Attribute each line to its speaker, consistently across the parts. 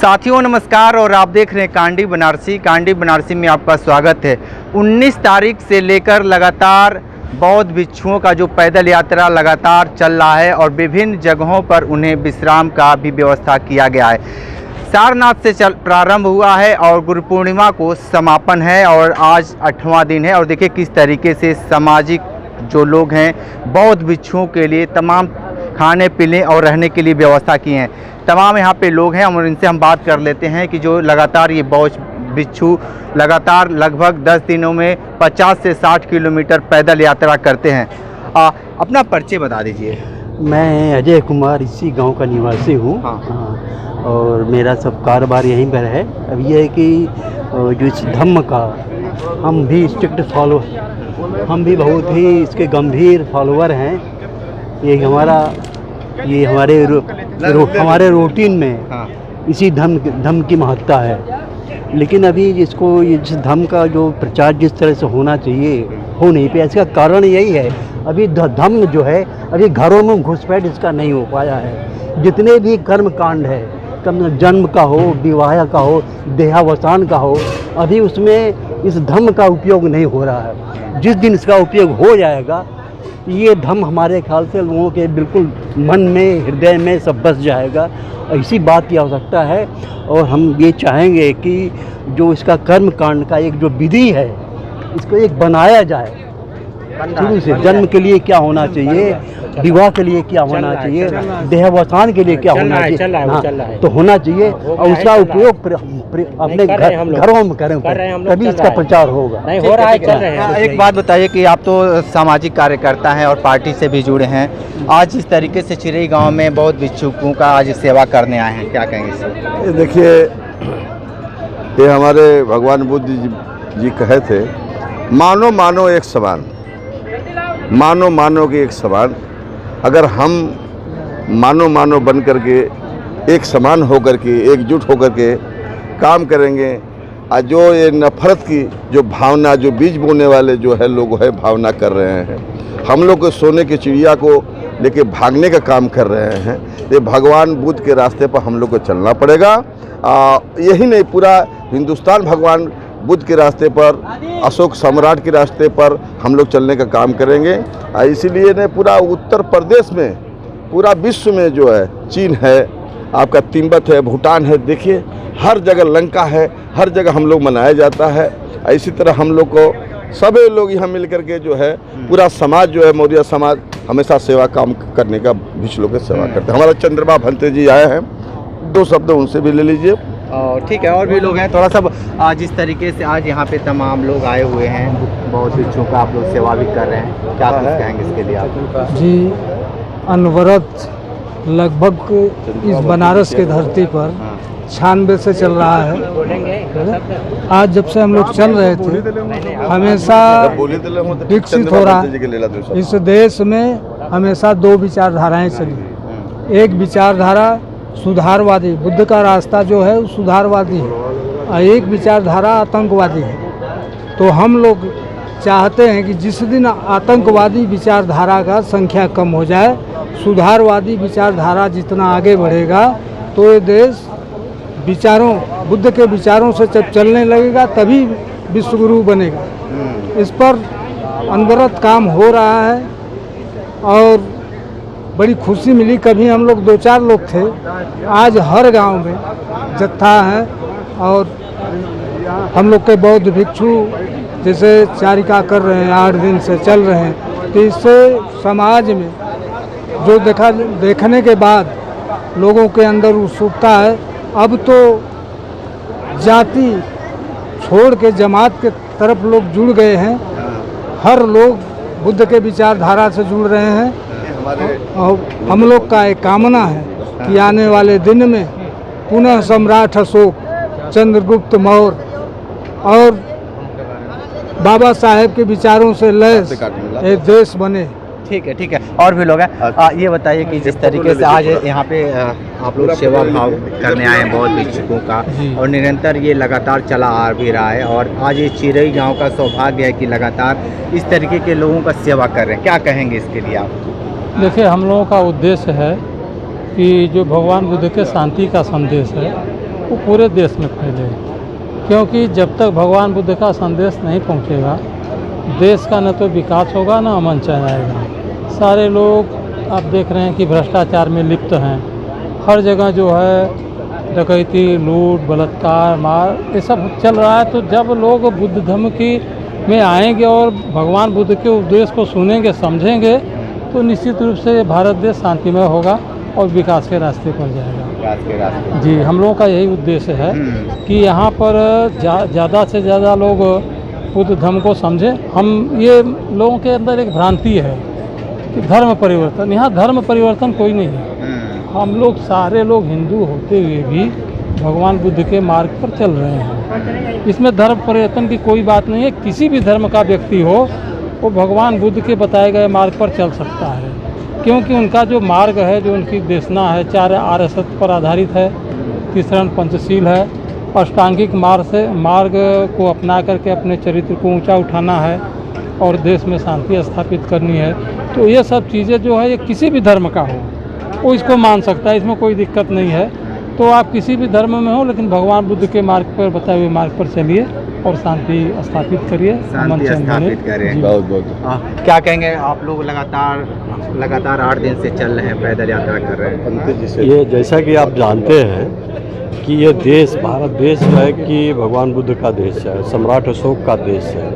Speaker 1: साथियों नमस्कार और आप देख रहे हैं कांडी बनारसी। कांडी बनारसी में आपका स्वागत है। 19 तारीख से लेकर लगातार बौद्ध भिक्षुओं का जो पैदल यात्रा लगातार चल रहा है और विभिन्न जगहों पर उन्हें विश्राम का भी व्यवस्था किया गया है। सारनाथ से प्रारंभ हुआ है और गुरु पूर्णिमा को समापन है और आज 8वां दिन है। और देखिए किस तरीके से सामाजिक जो लोग हैं बौद्ध भिक्षुओं के लिए तमाम खाने पीने और रहने के लिए व्यवस्था की हैं। तमाम यहाँ पे लोग हैं और इनसे हम बात कर लेते हैं कि जो लगातार ये बौद्ध भिक्षु लगातार लगभग 10 दिनों में 50 से 60 किलोमीटर पैदल यात्रा करते हैं। अपना परिचय बता दीजिए।
Speaker 2: मैं अजय कुमार इसी गांव का निवासी हूँ।
Speaker 1: हाँ।
Speaker 2: और मेरा सब कारोबार यहीं पर है। अब ये है कि जो इस धम्म का हम भी स्ट्रिक्ट फॉलो, हम भी बहुत ही इसके गंभीर फॉलोअर हैं। ये हमारे रूटीन में इसी धम्म की महत्ता है। लेकिन अभी इसको इस धम्म का जो प्रचार जिस तरह से होना चाहिए हो नहीं पाया। इसका कारण यही है अभी धम्म जो है अभी घरों में घुसपैठ इसका नहीं हो पाया है। जितने भी कर्म कांड है, कम जन्म का हो, विवाह का हो, देहावसान का हो, अभी उसमें इस धम्म का उपयोग नहीं हो रहा है। जिस दिन इसका उपयोग हो जाएगा ये धम्म हमारे ख्याल से लोगों के बिल्कुल मन में, हृदय में सब बस जाएगा। इसी बात की आवश्यकता है और हम ये चाहेंगे कि जो इसका कर्म कांड का एक जो विधि है इसको एक बनाया जाए। शुरू से जन्म के लिए क्या होना चाहिए, विवाह के लिए क्या होना चाहिए, देहावसान के लिए क्या होना चाहिए, तो होना चाहिए और उसका उपयोग अपने घरों में करें, तभी इसका प्रचार होगा।
Speaker 1: नहीं हो रहा है, चल रहे हैं। एक बात बताइए कि आप तो सामाजिक कार्यकर्ता हैं और पार्टी से भी जुड़े हैं। आज इस तरीके से चिरई गांव में बौद्ध भिक्षुकों का आज सेवा करने आए हैं, क्या कहेंगे इससे?
Speaker 3: देखिए, ये हमारे भगवान बुद्ध जी कहे थे, मानो मानो एक समान, मानो मानो के एक समान। अगर हम मानो मानो बन करके एक समान होकर के एकजुट होकर के काम करेंगे, और जो ये नफरत की जो भावना, जो बीज बोने वाले जो है लोग है भावना कर रहे हैं, हम लोग को सोने की चिड़िया को लेके भागने का काम कर रहे हैं। ये भगवान बुद्ध के रास्ते पर हम लोग को चलना पड़ेगा। यही नहीं, पूरा हिंदुस्तान भगवान बुद्ध के रास्ते पर, अशोक सम्राट के रास्ते पर हम लोग चलने का काम करेंगे। इसीलिए ने पूरा उत्तर प्रदेश में, पूरा विश्व में जो है, चीन है, आपका तिब्बत है, भूटान है, देखिए हर जगह लंका है, हर जगह हम लोग मनाया जाता है। इसी तरह हम लोग को सभी लोग यहाँ मिल करके जो है पूरा समाज जो है, मौर्य समाज हमेशा सेवा काम करने का भिक्षु लोग सेवा करते हैं। हमारा चंद्रमा भंते जी आए हैं, 2 शब्द उनसे भी ले लीजिए।
Speaker 1: ठीक है, और भी लोग हैं। थोड़ा सा जिस तरीके से आज यहाँ पे तमाम लोग आए हुए हैं, बहुत भिक्षुओं का आप लोग सेवा भी कर रहे हैं, क्या कुछ कहेंगे इसके लिए आप?
Speaker 4: जी, अनवरत लगभग इस बनारस के धरती पर 96 से चल रहा है। आज जब से हम लोग चल रहे थे हमेशा विकसित हो रहा है। इस देश में हमेशा 2 विचारधाराएं चली। एक विचारधारा सुधारवादी, बुद्ध का रास्ता जो है वो सुधारवादी है, और एक विचारधारा आतंकवादी है। तो हम लोग चाहते हैं कि जिस दिन आतंकवादी विचारधारा का संख्या कम हो जाए, सुधारवादी विचारधारा जितना आगे बढ़ेगा तो ये देश विचारों, बुद्ध के विचारों से जब चलने लगेगा तभी विश्वगुरु बनेगा। इस पर अनवरत काम हो रहा है और बड़ी खुशी मिली। कभी हम लोग 2-4 लोग थे, आज हर गांव में जत्था है और हम लोग के बौद्ध भिक्षु जैसे चारिका कर रहे हैं, 8 दिन से चल रहे हैं। तो इससे समाज में जो देखने के बाद लोगों के अंदर उत्सुकता है। अब तो जाति छोड़ के जमात के तरफ लोग जुड़ गए हैं। हर लोग बुद्ध के विचारधारा से जुड़ रहे हैं और हम लोग का एक कामना है कि आने वाले दिन में पुनः सम्राट अशोक, चंद्रगुप्त मौर्य और बाबा साहेब के विचारों से लैस एक देश बने।
Speaker 1: ठीक है। और भी लोग हैं। ये बताइए कि जिस तरीके से आज यहाँ पे आप लोग सेवा भाव करने आए हैं बौद्ध भिक्षुकों का, और निरंतर ये लगातार चला आ भी रहा है, और आज ये चिरई गांव का सौभाग्य है कि लगातार इस तरीके के लोगों का सेवा कर रहे हैं, क्या कहेंगे इसके लिए आप?
Speaker 4: देखिए, हम लोगों का उद्देश्य है कि जो भगवान बुद्ध के शांति का संदेश है वो पूरे देश में फैले, क्योंकि जब तक भगवान बुद्ध का संदेश नहीं पहुंचेगा, देश का न तो विकास होगा ना अमन चैन आएगा। सारे लोग आप देख रहे हैं कि भ्रष्टाचार में लिप्त हैं। हर जगह जो है डकैती, लूट, बलात्कार, मार, ये सब चल रहा है। तो जब लोग बुद्ध धर्म की में आएंगे और भगवान बुद्ध के उपदेश को सुनेंगे, समझेंगे, तो निश्चित रूप से भारत देश शांतिमय होगा और विकास के रास्ते पर जाएगा।
Speaker 1: विकास के रास्ते।
Speaker 4: जी, हम लोगों का यही उद्देश्य है कि यहाँ पर ज़्यादा से ज़्यादा लोग बुद्ध धर्म को समझें। हम ये लोगों के अंदर एक भ्रांति है कि धर्म परिवर्तन, यहाँ धर्म परिवर्तन कोई नहीं है। हम लोग सारे लोग हिंदू होते हुए भी भगवान बुद्ध के मार्ग पर चल रहे हैं। इसमें धर्म परिवर्तन की कोई बात नहीं है। किसी भी धर्म का व्यक्ति हो, वो भगवान बुद्ध के बताए गए मार्ग पर चल सकता है, क्योंकि उनका जो मार्ग है, जो उनकी देशना है, 4 आर्य सत्य पर आधारित है, तीसरा पंचशील है, अष्टांगिक मार्ग को अपना करके अपने चरित्र को ऊंचा उठाना है और देश में शांति स्थापित करनी है। तो ये सब चीज़ें जो है, ये किसी भी धर्म का हो वो इसको मान सकता है, इसमें कोई दिक्कत नहीं है। तो आप किसी भी धर्म में हो, लेकिन भगवान बुद्ध के मार्ग पर, बताए हुए मार्ग पर चलिए और शांति स्थापित करिए,
Speaker 1: शांति स्थापित करें।
Speaker 3: बहुत बहुत
Speaker 1: क्या कहेंगे आप लोग? लगातार 8 दिन से चल रहे हैं, पैदल यात्रा कर रहे हैं।
Speaker 2: ये जैसा कि आप जानते हैं कि ये देश, भारत देश है कि भगवान बुद्ध का देश है, सम्राट अशोक का देश है,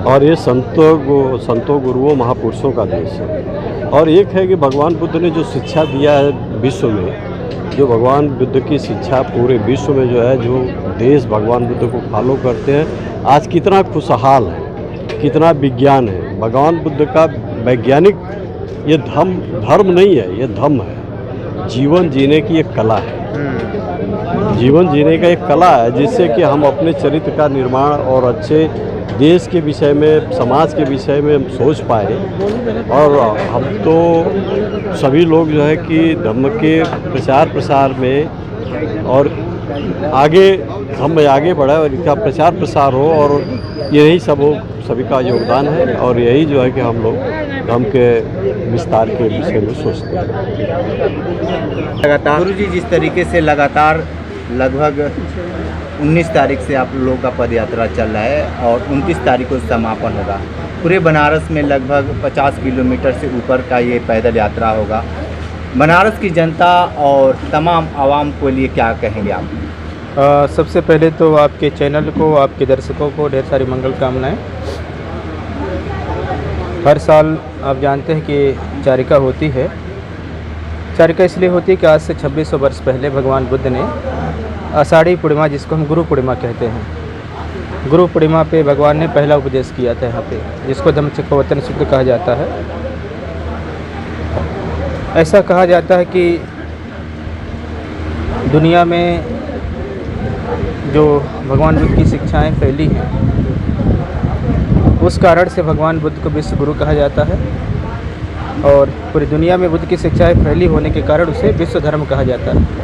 Speaker 2: और ये संतों गुरुओं महापुरुषों का देश है। और एक है कि भगवान बुद्ध ने जो शिक्षा दिया है विश्व में, जो भगवान बुद्ध की शिक्षा पूरे विश्व में जो है, जो देश भगवान बुद्ध को फॉलो करते हैं, आज कितना खुशहाल है, कितना विज्ञान है। भगवान बुद्ध का वैज्ञानिक ये धर्म नहीं है, ये धम्म है। जीवन जीने की एक कला है, जीवन जीने का एक कला है, जिससे कि हम अपने चरित्र का निर्माण और अच्छे देश के विषय में, समाज के विषय में हम सोच पाए। और हम तो सभी लोग जो है कि धर्म के प्रचार प्रसार में और आगे हम आगे बढ़े और इनका प्रचार प्रसार हो, और यही सब हो, सभी का योगदान है। और यही जो है कि हम लोग धर्म के विस्तार के विषय में सोचते हैं।
Speaker 1: लगातार गुरुजी जिस तरीके से लगातार लगभग 19 तारीख से आप लोगों का पद यात्रा चल रहा है और 29 तारीख को समापन होगा। पूरे बनारस में लगभग 50 किलोमीटर से ऊपर का ये पैदल यात्रा होगा। बनारस की जनता और तमाम आवाम को लिए क्या कहेंगे आप?
Speaker 5: सबसे पहले तो आपके चैनल को, आपके दर्शकों को ढेर सारी मंगल कामनाएं। हर साल आप जानते हैं कि चारिका होती है। चारिका इसलिए होती है कि आज से 2600 वर्ष पहले भगवान बुद्ध ने आषाढ़ी पूर्णिमा, जिसको हम गुरु पूर्णिमा कहते हैं, गुरु पूर्णिमा पे भगवान ने पहला उपदेश किया था यहाँ पे, जिसको धम्मचक्कवर्तन सूत्र कहा जाता है। ऐसा कहा जाता है कि दुनिया में जो भगवान बुद्ध की शिक्षाएं फैली हैं, उस कारण से भगवान बुद्ध को विश्व गुरु कहा जाता है। और पूरी दुनिया में बुद्ध की शिक्षाएं फैली होने के कारण उसे विश्व धर्म कहा जाता है।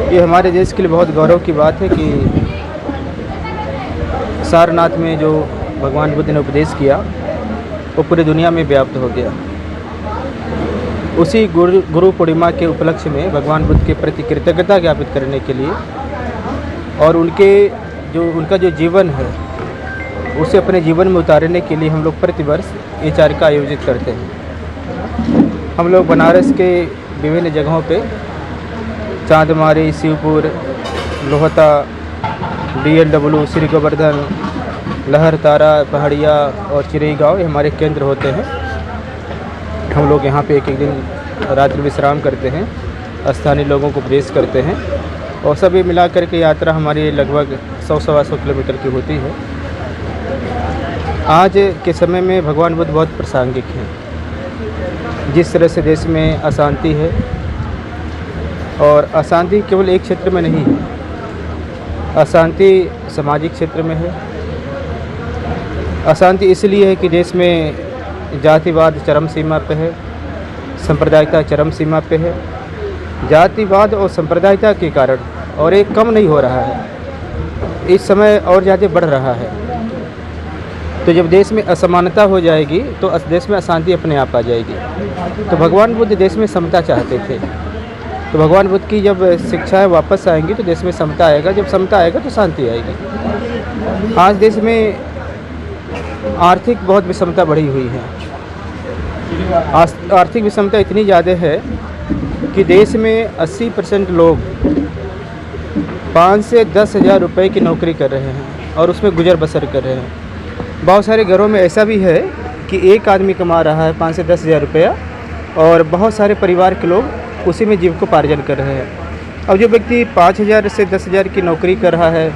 Speaker 5: ये हमारे देश के लिए बहुत गौरव की बात है कि सारनाथ में जो भगवान बुद्ध ने उपदेश किया वो पूरी दुनिया में व्याप्त हो गया। उसी गुरु पूर्णिमा के उपलक्ष्य में भगवान बुद्ध के प्रति कृतज्ञता ज्ञापित करने के लिए और उनका जो जीवन है उसे अपने जीवन में उतारने के लिए हम लोग प्रतिवर्ष ये चारिका आयोजित करते हैं। हम लोग बनारस के विभिन्न जगहों पे, चांदमारी, शिवपुर, लोहता, DLW, श्री गोवर्धन, लहरतारा, पहाड़िया और चिरई गाँव, ये हमारे केंद्र होते हैं। हम लोग यहाँ पे एक एक दिन रात्रि विश्राम करते हैं, स्थानीय लोगों को उपदेश करते हैं और सभी मिला कर के यात्रा हमारी लगभग 100-125 किलोमीटर की होती है। आज के समय में भगवान बुद्ध बहुत प्रासंगिक हैं। जिस तरह से देश में अशांति है, और अशांति केवल एक क्षेत्र में नहीं है, अशांति सामाजिक क्षेत्र में है। अशांति इसलिए है कि देश में जातिवाद चरम सीमा पे है, सांप्रदायिकता चरम सीमा पे है। जातिवाद और सांप्रदायिकता के कारण, और ये कम नहीं हो रहा है, इस समय और ज़्यादा बढ़ रहा है। तो जब देश में असमानता हो जाएगी तो देश में अशांति अपने आप आ जाएगी। तो भगवान बुद्ध देश में समता चाहते थे, तो भगवान बुद्ध की जब शिक्षाएं वापस आएंगी तो देश में समता आएगा, जब समता आएगा तो शांति आएगी। आज देश में आर्थिक बहुत विषमता बढ़ी हुई है। आर्थिक विषमता इतनी ज़्यादा है कि देश में 80% लोग 5 से 10 हज़ार रुपये की नौकरी कर रहे हैं और उसमें गुजर बसर कर रहे हैं। बहुत सारे घरों में ऐसा भी है कि एक आदमी कमा रहा है 5 से 10 हज़ार रुपया और बहुत सारे परिवार के लोग उसी में जीविकोपार्जन कर रहे हैं। अब जो व्यक्ति 5,000 से 10,000 की नौकरी कर रहा है,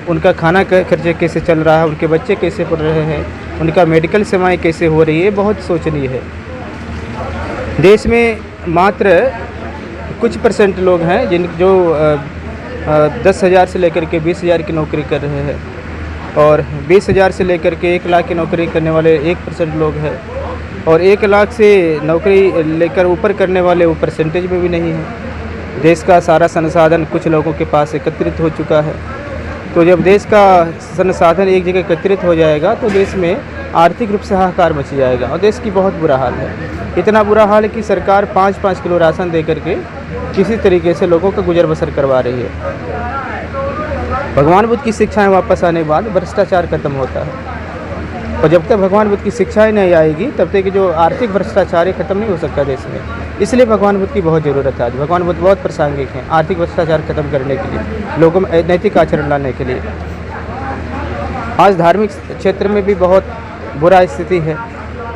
Speaker 5: उनका खाना का खर्चे कैसे चल रहा है, उनके बच्चे कैसे पढ़ रहे हैं, उनका मेडिकल सेवाएं कैसे हो रही है, बहुत सोचनीय है। देश में मात्र कुछ % लोग हैं जो 10,000 से लेकर के 20,000 की नौकरी कर रहे हैं और 20,000 से लेकर के 1 लाख की नौकरी करने वाले 1% लोग हैं और 1 लाख से नौकरी लेकर ऊपर करने वाले वो परसेंटेज में भी नहीं है। देश का सारा संसाधन कुछ लोगों के पास एकत्रित हो चुका है। तो जब देश का संसाधन एक जगह एकत्रित हो जाएगा तो देश में आर्थिक रूप से हाहाकार मच जाएगा और देश की बहुत बुरा हाल है। इतना बुरा हाल है कि सरकार 5-5 किलो राशन दे करके किसी तरीके से लोगों का गुजर बसर करवा रही है। भगवान बुद्ध की शिक्षाएं वापस आने के बाद भ्रष्टाचार खत्म होता है और जब तक भगवान बुद्ध की शिक्षाएं नहीं आएगी तब तक जो आर्थिक भ्रष्टाचार है खत्म नहीं हो सकता देश में। इसलिए भगवान बुद्ध की बहुत ज़रूरत है। आज भगवान बुद्ध बहुत प्रासंगिक हैं आर्थिक भ्रष्टाचार खत्म करने के लिए, लोगों में नैतिक आचरण लाने के लिए। आज धार्मिक क्षेत्र में भी बहुत बुरा स्थिति है।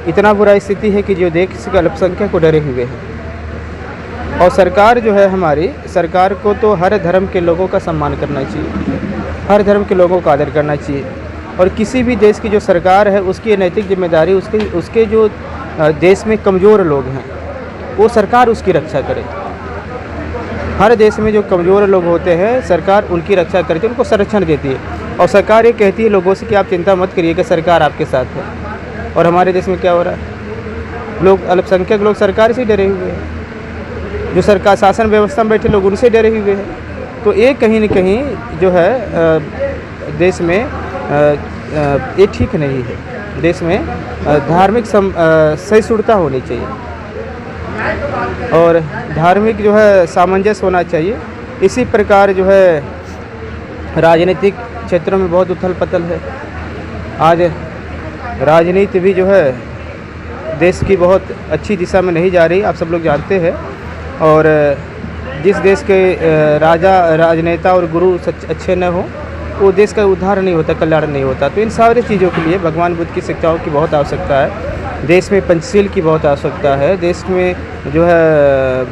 Speaker 5: इतना बुरा स्थिति है कि जो देश के अल्पसंख्यक को डरे हुए हैं और सरकार जो है हमारी सरकार को तो हर धर्म के लोगों का सम्मान करना चाहिए, हर धर्म के लोगों का आदर करना चाहिए और किसी भी देश की जो सरकार है उसकी नैतिक जिम्मेदारी उसके जो देश में कमज़ोर लोग हैं वो सरकार उसकी रक्षा करे। हर देश में जो कमज़ोर लोग होते हैं सरकार उनकी रक्षा करती है, उनको संरक्षण देती है और सरकार ये कहती है लोगों से कि आप चिंता मत करिए कि सरकार आपके साथ है। और हमारे देश में क्या हो रहा है, लोग अल्पसंख्यक लोग सरकार से डरे हुए हैं, जो सरकार शासन व्यवस्था में बैठे लोग उनसे डरे हुए हैं। तो ये कहीं न कहीं जो है देश में ये ठीक नहीं है। देश में धार्मिक सहिष्णुता होनी चाहिए और धार्मिक जो है सामंजस्य होना चाहिए। इसी प्रकार जो है राजनीतिक क्षेत्रों में बहुत उथल पुथल है। आज राजनीति भी जो है देश की बहुत अच्छी दिशा में नहीं जा रही, आप सब लोग जानते हैं। और जिस देश के राजा राजनेता और गुरु अच्छे न हो वो देश का उद्धार नहीं होता, कल्याण नहीं होता। तो इन सारी चीज़ों के लिए भगवान बुद्ध की शिक्षाओं की बहुत आवश्यकता है। देश में पंचशील की बहुत आवश्यकता है, देश में जो है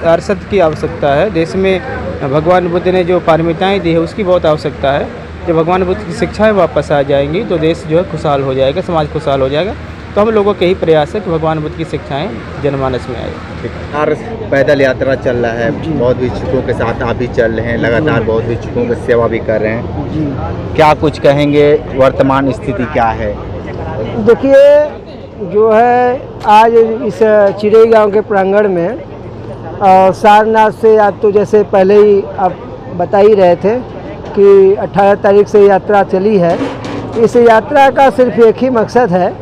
Speaker 5: अरसद की आवश्यकता है, देश में भगवान बुद्ध ने जो पारमिताएँ दी है उसकी बहुत आवश्यकता है। जब भगवान बुद्ध की शिक्षाएं वापस आ जाएंगी तो देश जो है खुशहाल हो जाएगा, समाज खुशहाल हो जाएगा। तो हम लोगों के ही प्रयास है कि भगवान बुद्ध की शिक्षाएं जनमानस में आए।
Speaker 1: लगातार पैदल यात्रा चल रहा है, बहुत भिक्षुकों के साथ आप भी चल रहे हैं, लगातार बहुत भिक्षुकों की सेवा भी कर रहे हैं, क्या कुछ कहेंगे, वर्तमान स्थिति क्या है?
Speaker 6: देखिए जो है आज इस चिड़ई गांव के प्रांगण में और सारनाथ से आज तो जैसे पहले ही आप बता ही रहे थे कि 18 तारीख से यात्रा चली है। इस यात्रा का सिर्फ एक ही मकसद है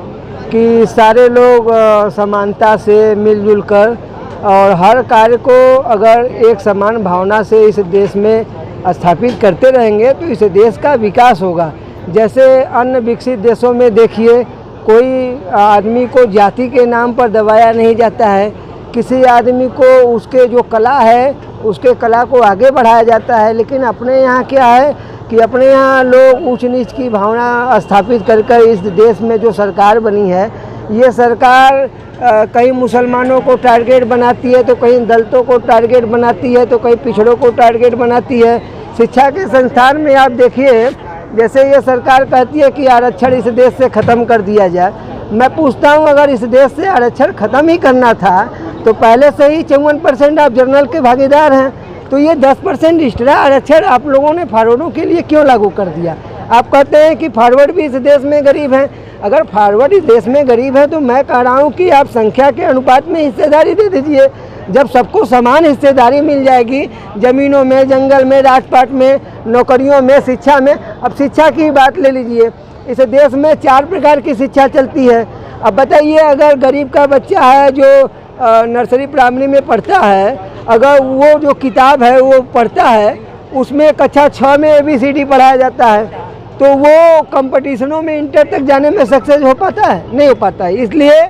Speaker 6: कि सारे लोग समानता से मिलजुल कर और हर कार्य को अगर एक समान भावना से इस देश में स्थापित करते रहेंगे तो इस देश का विकास होगा। जैसे अन्य विकसित देशों में देखिए कोई आदमी को जाति के नाम पर दबाया नहीं जाता है, किसी आदमी को उसके जो कला है उसके कला को आगे बढ़ाया जाता है। लेकिन अपने यहाँ क्या है कि अपने यहाँ लोग ऊंच नीच की भावना स्थापित कर इस देश में जो सरकार बनी है, ये सरकार कहीं मुसलमानों को टारगेट बनाती है तो कहीं दलितों को टारगेट बनाती है तो कहीं पिछड़ों को टारगेट बनाती है। शिक्षा के संस्थान में आप देखिए जैसे ये सरकार कहती है कि आरक्षण इस देश से ख़त्म कर दिया जाए। मैं पूछता हूँ अगर इस देश से आरक्षण ख़त्म ही करना था तो पहले से ही 54% आप जनरल के भागीदार हैं, तो ये 10% एक्स्ट्रा आरक्षण आप लोगों ने फॉरवर्डों के लिए क्यों लागू कर दिया? आप कहते हैं कि फॉरवर्ड भी इस देश में गरीब हैं। अगर फॉरवर्ड इस देश में गरीब है तो मैं कह रहा हूँ कि आप संख्या के अनुपात में हिस्सेदारी दे दीजिए। जब सबको समान हिस्सेदारी मिल जाएगी ज़मीनों में, जंगल में, राजपाट में, नौकरियों में, शिक्षा में। अब शिक्षा की बात ले लीजिए, इस देश में 4 प्रकार की शिक्षा चलती है। अब बताइए अगर गरीब का बच्चा है जो नर्सरी प्राइमरी में पढ़ता है अगर वो जो किताब है वो पढ़ता है, उसमें कक्षा 6 में ABCD पढ़ाया जाता है, तो वो कंपटीशनों में इंटर तक जाने में सक्सेस हो पाता है? नहीं हो पाता है। इसलिए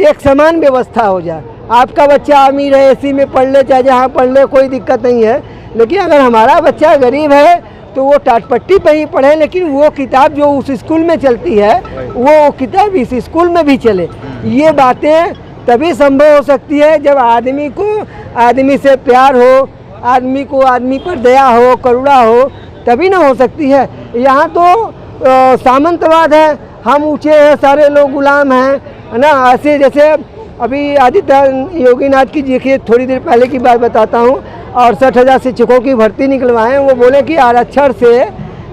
Speaker 6: एक समान व्यवस्था हो जाए। आपका बच्चा अमीर है, AC में पढ़ ले, चाहे जहाँ पढ़ ले, कोई दिक्कत नहीं है। लेकिन अगर हमारा बच्चा गरीब है तो वो टाटपट्टी पे ही पढ़े, लेकिन वो किताब जो उस स्कूल में चलती है वो किताब इस स्कूल में भी चले। ये बातें तभी संभव हो सकती है जब आदमी को आदमी से प्यार हो, आदमी को आदमी पर दया हो, करुणा हो, तभी ना हो सकती है। यहाँ तो सामंतवाद है, हम ऊँचे हैं, सारे लोग गुलाम हैं, है ना। ऐसे जैसे अभी आदित्य योगीनाथ की देखिए, थोड़ी देर पहले की बात बताता हूँ, 68,000 शिक्षकों की भर्ती निकलवाएं, वो बोले कि आरक्षण से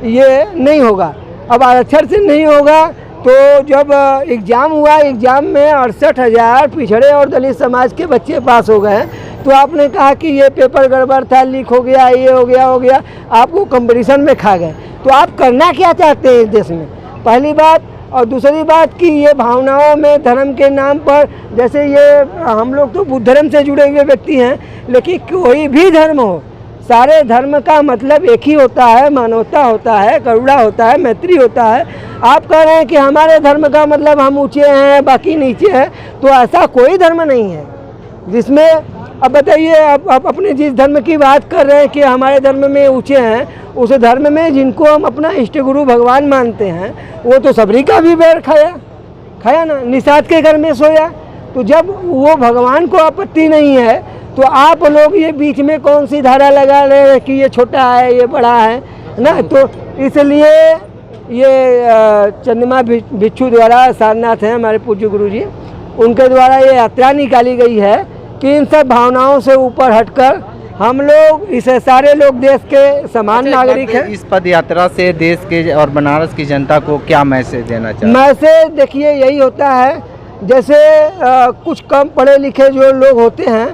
Speaker 6: ये नहीं होगा। अब आरक्षण से नहीं होगा तो जब एग्ज़ाम हुआ, एग्ज़ाम में 68,000 पिछड़े और दलित समाज के बच्चे पास हो गए, तो आपने कहा कि ये पेपर गड़बड़ था, लीक हो गया, ये हो गया, आपको कंपटीशन में खा गए। तो आप करना क्या चाहते हैं इस देश में, पहली बात। और दूसरी बात कि ये भावनाओं में धर्म के नाम पर, जैसे ये हम लोग तो बुद्ध धर्म से जुड़े हुए व्यक्ति हैं, लेकिन कोई भी धर्म हो, सारे धर्म का मतलब एक ही होता है, मानवता होता है, करुणा होता है, मैत्री होता है। आप कह रहे हैं कि हमारे धर्म का मतलब हम ऊँचे हैं बाकी नीचे हैं, तो ऐसा कोई धर्म नहीं है जिसमें, अब बताइए, आप अपने जिस धर्म की बात कर रहे हैं कि हमारे धर्म में ऊँचे हैं, उस धर्म में जिनको हम अपना इष्ट गुरु भगवान मानते हैं, वो तो सबरी का भी बैर खाया ना, निषाद के घर में सोया। तो जब वो भगवान को आपत्ति नहीं है, तो आप लोग ये बीच में कौन सी धारा लगा रहे हैं कि ये छोटा है, ये बड़ा है ना। तो इसलिए ये चंद्रमा भिक्षु द्वारा, सारनाथ हैं हमारे पूज्य गुरु जी, उनके द्वारा ये यात्रा निकाली गई है कि इन सब भावनाओं से ऊपर हटकर हम लोग, इसे सारे लोग देश के समान नागरिक हैं।
Speaker 1: इस पद यात्रा से देश के और बनारस की जनता को क्या मैसेज देना चाहिए?
Speaker 6: मैसेज देखिए यही होता है, जैसे कुछ कम पढ़े लिखे जो लोग होते हैं,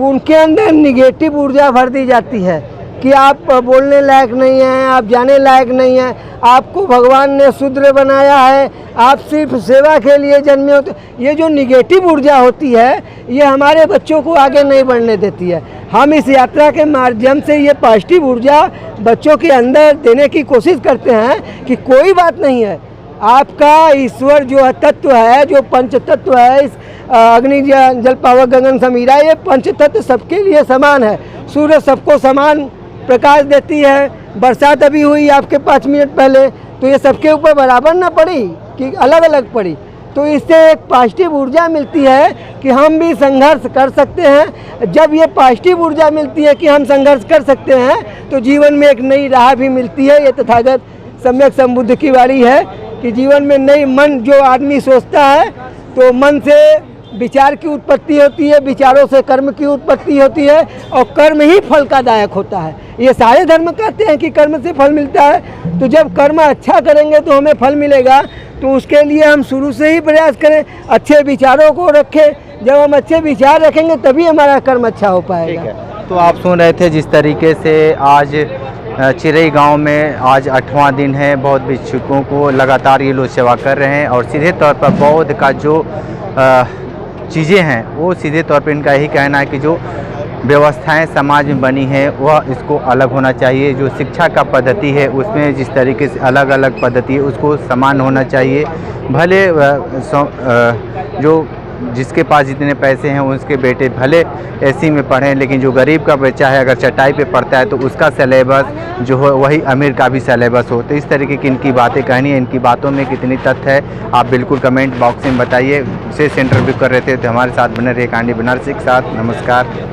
Speaker 6: उनके अंदर निगेटिव ऊर्जा भर दी जाती है कि आप बोलने लायक नहीं हैं, आप जाने लायक नहीं हैं, आपको भगवान ने शूद्र बनाया है, आप सिर्फ सेवा के लिए जन्मे होते। ये जो निगेटिव ऊर्जा होती है, ये हमारे बच्चों को आगे नहीं बढ़ने देती है। हम इस यात्रा के माध्यम से ये पॉजिटिव ऊर्जा बच्चों के अंदर देने की कोशिश करते हैं कि कोई बात नहीं है, आपका ईश्वर जो तत्व है, जो पंच तत्व है, इस अग्नि जल पावक गगन समीरा, ये पंच तत्व सबके लिए समान है। सूर्य सबको समान प्रकाश देती है, बरसात अभी हुई आपके 5 मिनट पहले, तो ये सबके ऊपर बराबर ना पड़ी कि अलग अलग पड़ी। तो इससे एक पॉजिटिव ऊर्जा मिलती है कि हम भी संघर्ष कर सकते हैं। जब ये पॉजिटिव ऊर्जा मिलती है कि हम संघर्ष कर सकते हैं, तो जीवन में एक नई राह भी मिलती है। ये तथागत सम्यक संबुद्ध की वाणी है कि जीवन में नई मन जो आदमी सोचता है, तो मन से विचार की उत्पत्ति होती है, विचारों से कर्म की उत्पत्ति होती है, और कर्म ही फल का दायक होता है। ये सारे धर्म कहते हैं कि कर्म से फल मिलता है, तो जब कर्म अच्छा करेंगे तो हमें फल मिलेगा। तो उसके लिए हम शुरू से ही प्रयास करें, अच्छे विचारों को रखें। जब हम अच्छे विचार रखेंगे तभी हमारा कर्म अच्छा हो पाएगा।
Speaker 1: तो आप सुन रहे थे जिस तरीके से आज चिरई गांव में आज 8वां दिन है, बौद्ध भिक्षुकों को लगातार ये लोग सेवा कर रहे हैं, और सीधे तौर पर बौद्ध का जो चीज़ें हैं, वो सीधे तौर पर इनका यही कहना है कि जो व्यवस्थाएं समाज में बनी है वह इसको अलग होना चाहिए। जो शिक्षा का पद्धति है उसमें जिस तरीके से अलग अलग पद्धति है उसको समान होना चाहिए। भले जो जिसके पास जितने पैसे हैं उसके बेटे भले एसी में पढ़ें, लेकिन जो गरीब का बच्चा है अगर चटाई पे पढ़ता है तो उसका सिलेबस जो है वही अमीर का भी सिलेबस हो। तो इस तरीके की इनकी बातें कहनी है, इनकी बातों में कितनी तथ्य है आप बिल्कुल कमेंट बॉक्स में बताइए। विशेष इंटरव्यू कर रहे थे तो हमारे साथ बने रहे कांडी बनारसी के साथ। नमस्कार।